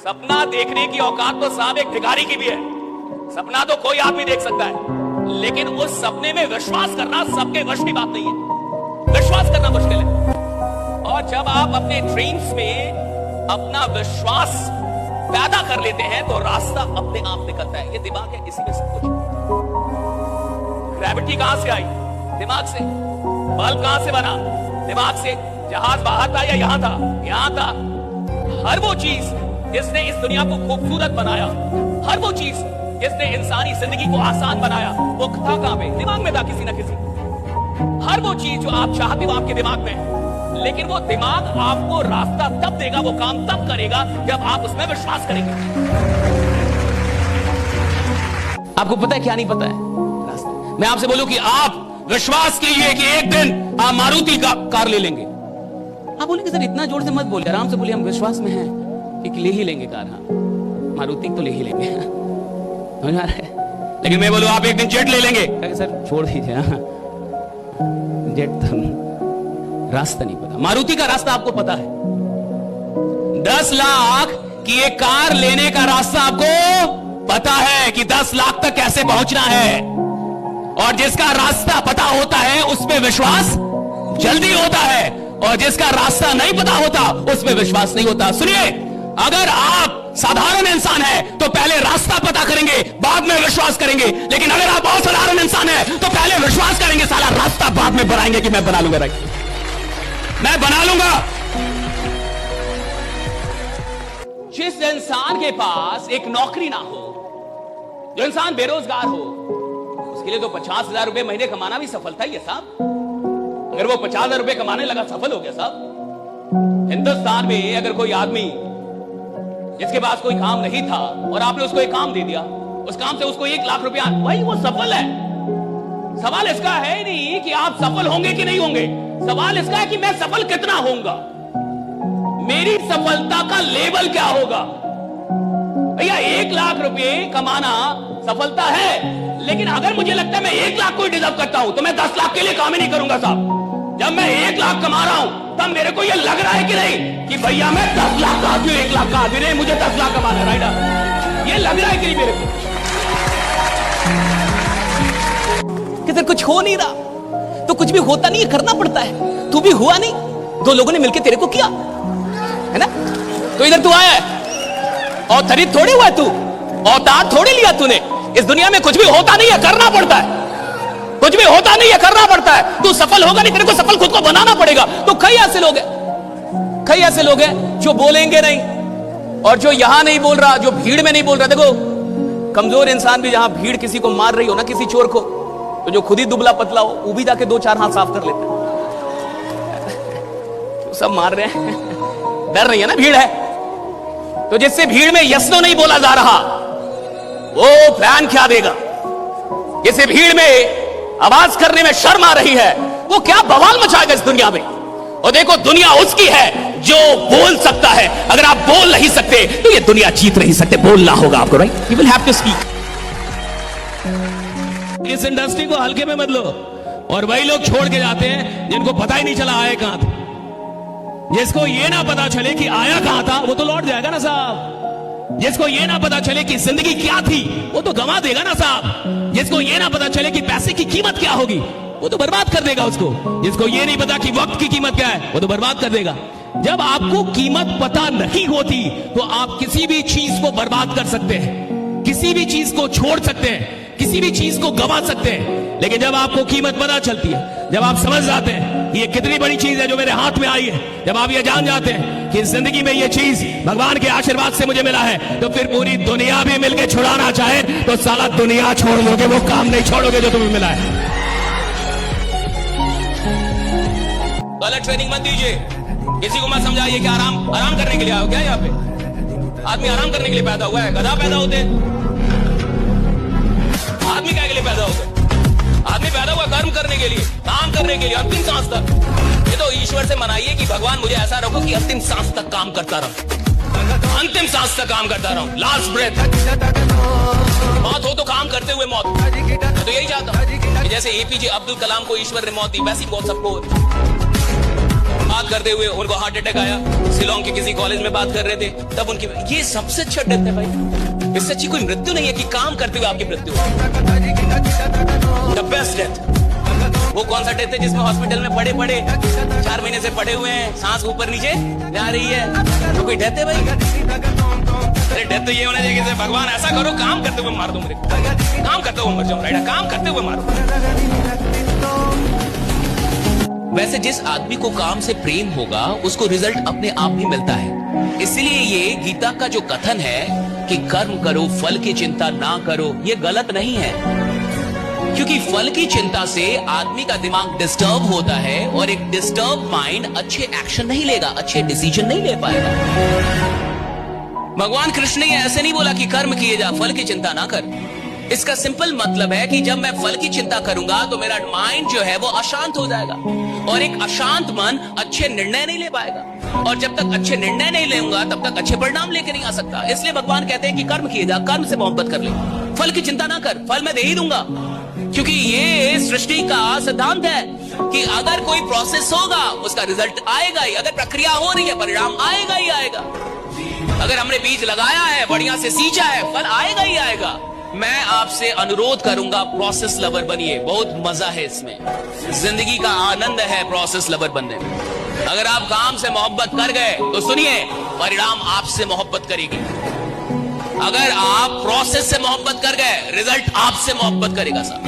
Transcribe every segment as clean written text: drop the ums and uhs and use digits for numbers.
सपना देखने की औकात तो साहब एक भिखारी की भी है। सपना तो कोई आदमी देख सकता है, लेकिन उस सपने में विश्वास करना सबके वश की बात नहीं है। विश्वास करना मुश्किल है। और जब आप अपने ड्रीम्स में अपना विश्वास पैदा कर लेते हैं तो रास्ता अपने आप निकलता है। ये दिमाग है, इसी में सब कुछ। ग्रेविटी कहां से आई? दिमाग से। बल्ब कहां से बना? दिमाग से। जहाज बाहर था या यहां था? यहां था। हर वो चीज जिसने इस दुनिया को खूबसूरत बनाया, हर वो चीज जिसने इंसानी जिंदगी को आसान बनाया, वो था कहां पे? दिमाग में था किसी ना किसी। हर वो चीज जो आप चाहते हो आपके दिमाग में, लेकिन वो दिमाग आपको रास्ता तब देगा, वो काम तब करेगा जब आप उसमें विश्वास करेंगे। आपको पता है क्या नहीं पता है? रास्ता। मैं आपसे बोलूं कि आप विश्वास कीजिए कि एक दिन आप मारुति का कार ले लेंगे। आप बोलेंगे सर इतना जोर से मत बोलिए, आराम से बोलिए। हम विश्वास में हैं कि ले ही लेंगे कार। हाँ, मारुति तो ले ही लेंगे। समझ आ रहा है? लेकिन मैं बोलूं आप एक दिन जेट ले लेंगे। सर छोड़ दीजिए। हाँ, जेट तो रास्ता नहीं पता। मारुति का रास्ता आपको पता है। 10 लाख की एक कार लेने का रास्ता आपको पता है कि 10 लाख तक कैसे पहुंचना है। और जिसका रास्ता पता होता है उसमें विश्वास जल्दी होता है, और जिसका रास्ता नहीं पता होता उसमें विश्वास नहीं होता। सुनिए, अगर आप साधारण इंसान है तो पहले रास्ता पता करेंगे, बाद में विश्वास करेंगे। लेकिन अगर आप बहुत साधारण इंसान है तो पहले विश्वास करेंगे, साला रास्ता बाद में बनाएंगे कि मैं बना लूंगा। मैं बना लूंगा। जिस इंसान के पास एक नौकरी ना हो, जो इंसान बेरोजगार हो, उसके लिए तो 50,000 रुपए महीने कमाना भी सफलता ही है साहब। अगर वो 50,000 रुपए कमाने लगा, सफल हो गया साहब। हिंदुस्तान में अगर कोई आदमी जिसके पास कोई काम नहीं था और आपने उसको एक काम दे दिया, उस काम से उसको 1 लाख रुपया, भाई वो सफल है। सवाल इसका है नहीं कि आप सफल होंगे कि नहीं होंगे, सवाल इसका है कि मैं सफल कितना होऊंगा, मेरी सफलता का लेवल क्या होगा। भैया 1 लाख रुपए कमाना सफलता है, लेकिन अगर मुझे लगता है मैं 1 लाख को डिजर्व करता हूं तो मैं 10 लाख के लिए काम ही नहीं करूंगा साहब। जब मैं 1 लाख कमा रहा हूं तब मेरे को यह लग रहा है कि नहीं कि भैया मैं 10 लाख का आदमी, 1 लाख का आदमी नहीं, मुझे 10 लाख कमाना है। राइट? ये लग रहा है कि नहीं मेरे को कि सर कुछ हो नहीं रहा तो कुछ भी होता नहीं है, करना पड़ता है। तू भी हुआ नहीं, 2 लोगों ने मिलकर तेरे को किया है ना। तो इधर तू आया है और खरीद थोड़ी हुआ है, तू औतार थोड़ी लिया तूने। इस दुनिया में कुछ भी होता नहीं है, करना पड़ता है। कुछ भी होता नहीं है, करना पड़ता है। तू सफल होगा नहीं, तेरे को सफल खुद को बनाना पड़ेगा। तो कई ऐसे लोग हैं, कई ऐसे लोग हैं जो बोलेंगे नहीं, और जो यहां नहीं बोल रहा, जो भीड़ में नहीं बोल रहा। देखो, कमजोर इंसान भी जहां भीड़ किसी को मार रही हो ना, किसी चोर को, तो जो खुद ही दुबला पतला हो वो भी जाके 2-4 हाथ साफ कर लेता है। तो सब मार रहे हैं, डर रही है ना, भीड़ है। तो जिससे भीड़ में यस नो नहीं बोला जा रहा, वो फैन क्या देगा। जिसे भीड़ में आवाज करने में शर्म आ रही है, वो क्या बवाल मचाएगा इस दुनिया में। और देखो, दुनिया उसकी है जो बोल सकता है। अगर आप बोल नहीं सकते तो ये दुनिया जीत नहीं सकते। बोलना होगा आपको, right? You will have to speak. इस इंडस्ट्री को हल्के में मत लो। और वही लोग छोड़ के जाते हैं जिनको पता ही नहीं चला आया कहां था। जिसको ये ना पता चले कि आया कहां था, वो तो लौट जाएगा ना साहब। जिसको ये ना पता चले कि जिंदगी क्या थी, वो तो गंवा देगा ना साहब। जिसको ये ना पता चले कि पैसे की कीमत क्या होगी, वो तो बर्बाद कर देगा उसको। जिसको ये नहीं पता कि वक्त की कीमत क्या है, वो तो बर्बाद कर देगा। जब आपको कीमत पता नहीं होती तो आप किसी भी चीज को बर्बाद कर सकते हैं, किसी भी चीज को छोड़ सकते हैं, किसी भी चीज को गंवा सकते हैं। लेकिन जब आपको कीमत पता चलती है, जब आप समझ जाते हैं कि ये कितनी बड़ी चीज है जो मेरे हाथ में आई है, जब आप ये जान जाते हैं कि जिंदगी में ये चीज भगवान के आशीर्वाद से मुझे मिला है, तो फिर पूरी दुनिया भी मिलकर छुड़ाना चाहे तो साला दुनिया छोड़ लोगे, वो काम नहीं छोड़ोगे जो तुम्हें मिला है। गलत ट्रेनिंग मत दीजिए, किसी को मत समझाइए कि आराम करने के लिए आओ। क्या यहाँ पे आदमी आराम करने के लिए पैदा हुआ है? गधा पैदा होते आदमी क्या के लिए पैदा होते? आदमी पैदा हुआ कर्म करने के लिए, काम करने के लिए, अंतिम सांस तक। ये तो ईश्वर से मनाइए कि भगवान मुझे ऐसा रखो कि अंतिम सांस तक काम करता रहूं, अंतिम सांस तक काम करता रहूं, लास्ट ब्रेथ। मौत हो तो काम करते हुए मौत। मैं तो यही चाहता हूं कि जैसे APJ अब्दुल कलाम को ईश्वर ने मौत दी, वैसी मौत सबको। बात करते हुए उनको हार्ट अटैक आया, शिलोंग के किसी कॉलेज में बात कर रहे थे, तब उनकी, ये सबसे अच्छा डेथ है भाई, इससे अच्छी कोई मृत्यु नहीं है कि काम करते हुए आपकी मृत्यु। द बेस्ट डेथ वो कौन सा डेथ है जिसमें हॉस्पिटल में पड़े 4 महीने से पड़े हुए हैं, सांस ऊपर नीचे जा रही है, तो कोई डेथ है भाई? अरे डेथ तो ये होना चाहिए कि भगवान ऐसा करो काम करते हुए मार दो मेरे को, काम करते हुए मर जाऊं, राइट, काम करते हुए मारो। वैसे जिस आदमी को काम से प्रेम होगा उसको रिजल्ट अपने आप भी मिलता है। इसलिए ये गीता का जो कथन है कि कर्म करो फल की चिंता ना करो, ये गलत नहीं है, क्योंकि फल की चिंता से आदमी का दिमाग डिस्टर्ब होता है और एक डिस्टर्ब माइंड अच्छे एक्शन नहीं लेगा, अच्छे डिसीजन नहीं ले पाएगा। भगवान कृष्ण ने ऐसे नहीं बोला कि कर्म किए जा फल की चिंता ना कर। इसका सिंपल मतलब है कि जब मैं फल की चिंता करूंगा तो मेरा माइंड जो है वो अशांत हो जाएगा और एक अशांत मन अच्छे निर्णय नहीं ले पाएगा, और जब तक अच्छे निर्णय नहीं लेऊंगा तब तक अच्छे परिणाम लेके नहीं आ सकता। इसलिए भगवान कहते हैं कि कर्म किए जा, कर्म से मोहब्बत कर ले, फल की चिंता ना कर, फल मैं दे ही दूंगा, क्योंकि ये सृष्टि का सिद्धांत है कि अगर कोई प्रोसेस होगा उसका रिजल्ट आएगा ही, अगर प्रक्रिया हो रही है परिणाम आएगा ही आएगा। अगर हमने बीज लगाया है, बढ़िया से सींचा है, फल आएगा ही आएगा। मैं आपसे अनुरोध करूंगा प्रोसेस लवर बनिए, बहुत मजा है इसमें, जिंदगी का आनंद है प्रोसेस लवर बनने में। अगर आप काम से मोहब्बत कर गए तो सुनिए परिणाम आपसे मोहब्बत करेगी, अगर आप प्रोसेस से मोहब्बत कर गए रिजल्ट आपसे मोहब्बत करेगा साहब।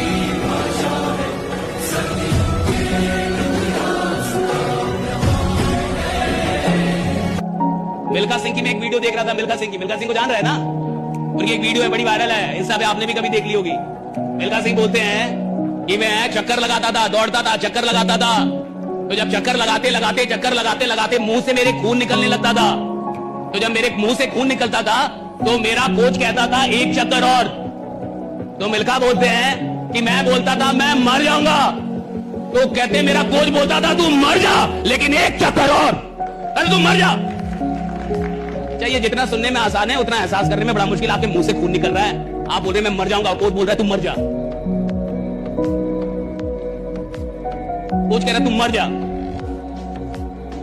मिल्खा सिंह की मैं एक वीडियो देख रहा था, मिल्खा सिंह को जान रहा है ना, उनकी एक वीडियो है बड़ी वायरल है, इंस्टा पे आपने भी कभी देख ली होगी। मिल्खा सिंह बोलते हैं कि मैं चक्कर लगाता था, दौड़ता था, चक्कर लगाता था, तो जब चक्कर लगाते मुंह से मेरे खून निकलने लगता था, तो जब मेरे मुंह से खून निकलता था तो मेरा कोच कहता था एक चक्कर और, तो मिल्खा बोलते हैं कि मैं बोलता था मैं मर जाऊंगा, तो कहते मेरा कोच बोलता था तू मर जा लेकिन एक चक्कर और, अरे तू मर जा। चाहिए जितना सुनने में आसान है उतना एहसास करने में बड़ा मुश्किल। आपके मुंह से खून निकल रहा है, आप बोल रहे मैं मर जाऊंगा, कोच बोल रहा है तू मर जा, कोच कह रहा है तू मर जा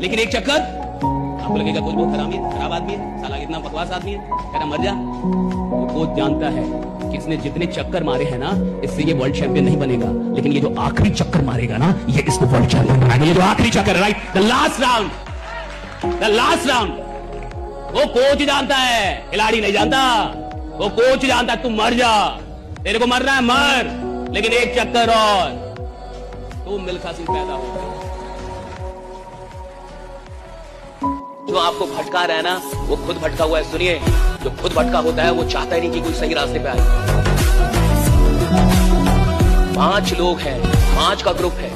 लेकिन एक चक्कर, आपको लगेगा कोच बहुत खराब आदमी है, साला इतना बकवास आदमी है, कह रहा मर जा। तो कोच जानता है कि इसने जितने चक्कर मारे हैं ना इससे ये वर्ल्ड चैंपियन नहीं बनेगा, लेकिन ये जो आखिरी चक्कर मारेगा ना ये इसको वर्ल्ड चैंपियन बनाएगा। ये जो आखिरी चक्कर, राइट, द लास्ट राउंड, वो कोच जानता है, खिलाड़ी नहीं जानता, वो कोच जानता है तू मर जा, तेरे को मरना है मर, लेकिन एक चक्कर और, तो मिल्खा सिंह पैदा हो गया। जो आपको भटका रहा है ना वो खुद भटका हुआ है। सुनिए, जो खुद भटका होता है वो चाहता ही नहीं कि कोई सही रास्ते पे आए। 5 लोग हैं, 5 का ग्रुप है,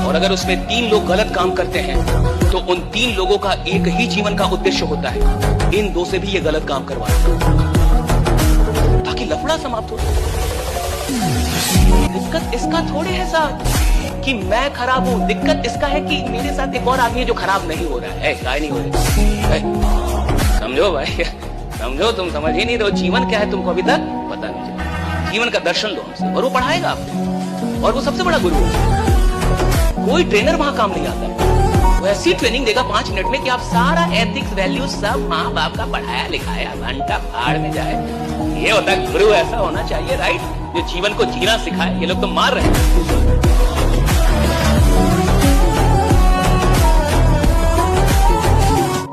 और अगर उसमें 3 लोग गलत काम करते हैं तो उन 3 लोगों का एक ही जीवन का उद्देश्य होता है, इन 2 से भी ये गलत काम करवाना ताकि लफड़ा समाप्त हो। दिक्कत इसका थोड़ी है साहब कि मैं खराब हूं, दिक्कत इसका है कि मेरे साथ एक और आदमी है जो खराब नहीं हो रहा है, नहीं हो रहा है। समझो भाई, समझो, तुम समझ ही नहीं रहे, जीवन क्या है तुमको अभी तक पता नहीं चला। जीवन का दर्शन दो हमसे, और वो पढ़ाएगा आपको, और वो सबसे बड़ा गुरु है। कोई ट्रेनर वहां काम नहीं आता है, वो ऐसी ट्रेनिंग देगा 5 मिनट में कि आप सारा एथिक्स वैल्यू सब माँ बाप का पढ़ाया लिखाया घंटा फाड़ में जाए। ये होता है गुरु, ऐसा होना चाहिए, राइट, जो जीवन को जीना सिखाए। ये लोग तो मार रहे हैं।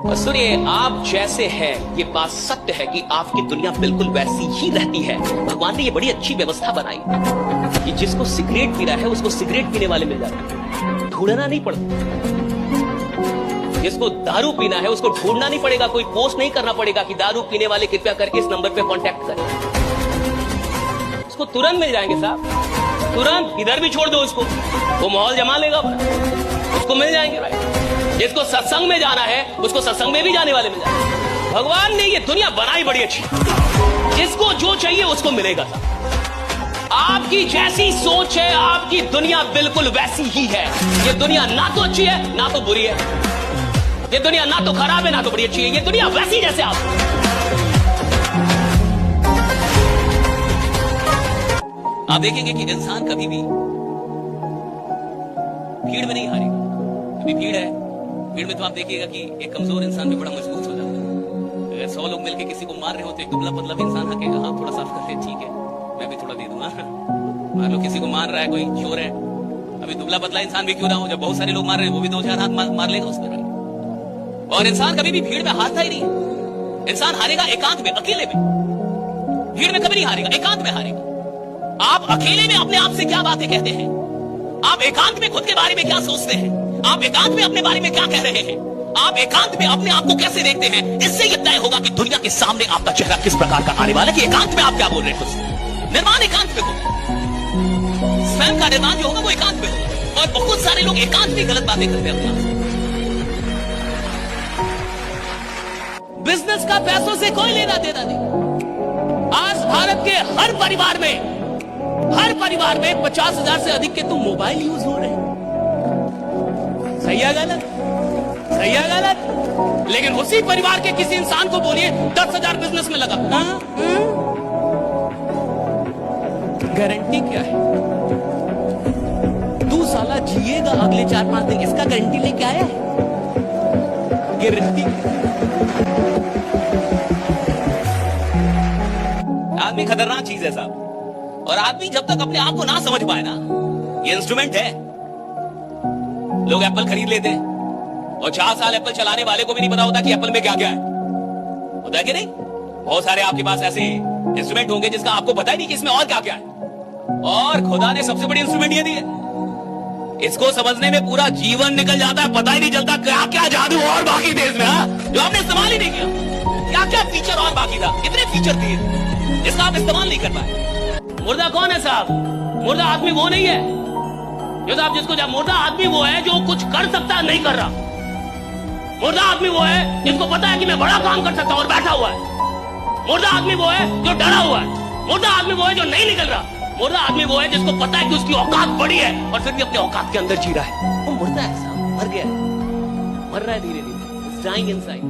और सुनिए, आप जैसे हैं ये बात सत्य है कि आपकी दुनिया बिल्कुल वैसी ही रहती है। भगवान ने ये बड़ी अच्छी व्यवस्था बनाई कि जिसको सिगरेट पीना है उसको सिगरेट पीने वाले मिल जाते हैं, ढूंढना नहीं पड़ता। जिसको दारू पीना है उसको ढूंढना नहीं पड़ेगा, कोई पोस्ट नहीं करना पड़ेगा कि दारू पीने वाले कृपया करके इस नंबर पे कांटेक्ट करें। उसको तुरंत मिल जाएंगे साहब, तुरंत। इधर भी छोड़ दो उसको, वो माहौल जमा लेगा, उसको मिल जाएंगे भाई। जिसको सत्संग में जाना है उसको सत्संग में भी जाने वाले मिल जाएंगे। भगवान ने ये दुनिया बनाई बड़ी अच्छी, जिसको जो चाहिए उसको मिलेगा साहब। आपकी जैसी सोच है आपकी दुनिया बिल्कुल वैसी ही है। ये दुनिया ना तो अच्छी है ना तो बुरी है, ये दुनिया ना तो खराब है ना तो बड़ी अच्छी है, ये दुनिया वैसी जैसे आप। आप देखेंगे कि इंसान कभी भी भीड़ में नहीं हारेगा। कभी भीड़ है, भीड़ में तो आप देखिएगा कि एक कमजोर इंसान भी बड़ा मजबूत हो जाता है। अगर 100 लोग मिलकर किसी को मार रहे हो तो एक दुबला पतला भी इंसान हकेगा, हाँ थोड़ा साफ कर ले, ठीक है मैं भी थोड़ा दे दूंगा। मान लो किसी को मार रहा है कोई चोर है, अभी दुबला पतला इंसान भी क्यों ना हो, जब बहुत सारे लोग मार रहे हैं वो भी 2-4 हाथ मार लेगा उस पर। और इंसान कभी भी भीड़ में हारता ही नहीं है। इंसान हारेगा एकांत में, अकेले में। भीड़ में कभी नहीं हारेगा, एकांत में हारेगा। आप अकेले में अपने आप से क्या बातें कहते हैं, आप एकांत में खुद के बारे में क्या सोचते हैं, आप एकांत में अपने बारे में क्या कह रहे हैं, आप एकांत में अपने आप को कैसे देखते हैं, इससे यह तय होगा कि दुनिया के सामने आपका चेहरा किस प्रकार का आने वाला है, कि एकांत में आप क्या बोल रहे हैं खुद से। निर्माण एकांत में होगा, स्वयं का निर्माण जो होगा वो एकांत में होगा। और बहुत सारे लोग एकांत में गलत बातें करते हैं अपने आप से। बिजनेस का पैसों से कोई लेना देना नहीं। आज भारत के हर परिवार में 50,000 से अधिक के तो मोबाइल यूज हो रहे हैं। सही है गलत? सही है गलत? लेकिन उसी परिवार के किसी इंसान को बोलिए 10,000 बिजनेस में लगा, गारंटी क्या है? तू साला जिएगा अगले 4-5 दिन, इसका गारंटी लेके आया है? गारंटी। आदमी खतरनाक चीज है साहब। और आदमी जब तक अपने आप को ना समझ पाए ना, ये इंस्ट्रूमेंट है। लोग एप्पल खरीद लेते हैं और 4 साल एप्पल चलाने वाले को भी नहीं पता होता कि एप्पल में क्या क्या है, होता है कि नहीं? बहुत सारे आपके पास ऐसे इंस्ट्रूमेंट होंगे जिसका आपको पता ही नहीं कि इसमें और क्या क्या है। और खुदा ने सबसे बड़ी इंस्ट्रूमेंट ये दी है, इसको समझने में पूरा जीवन निकल जाता है, पता ही नहीं चलता क्या क्या जादू और बाकी थे इसमें, जो आपने इस्तेमाल ही नहीं किया। क्या क्या फीचर और बाकी था, कितने फीचर थे जिसका आप इस्तेमाल नहीं कर पाए। मुर्दा कौन है साहब? मुर्दा आदमी वो नहीं है जो साहब जिसको मुर्दा आदमी वो है जो कुछ कर सकता है नहीं कर रहा। मुर्दा आदमी वो है जिसको पता है कि मैं बड़ा काम कर सकता हूं और बैठा हुआ है। मुर्दा आदमी वो है जो डरा हुआ है। मुर्दा आदमी वो है जो नहीं निकल रहा। मुर्दा आदमी वो है जिसको पता है कि उसकी औकात बड़ी है और फिर भी अपने औकात के अंदर जी रहा है। वो मुर्दा है साहब, मर गया है, मर रहा है धीरे धीरे, डाइंग इनसाइड।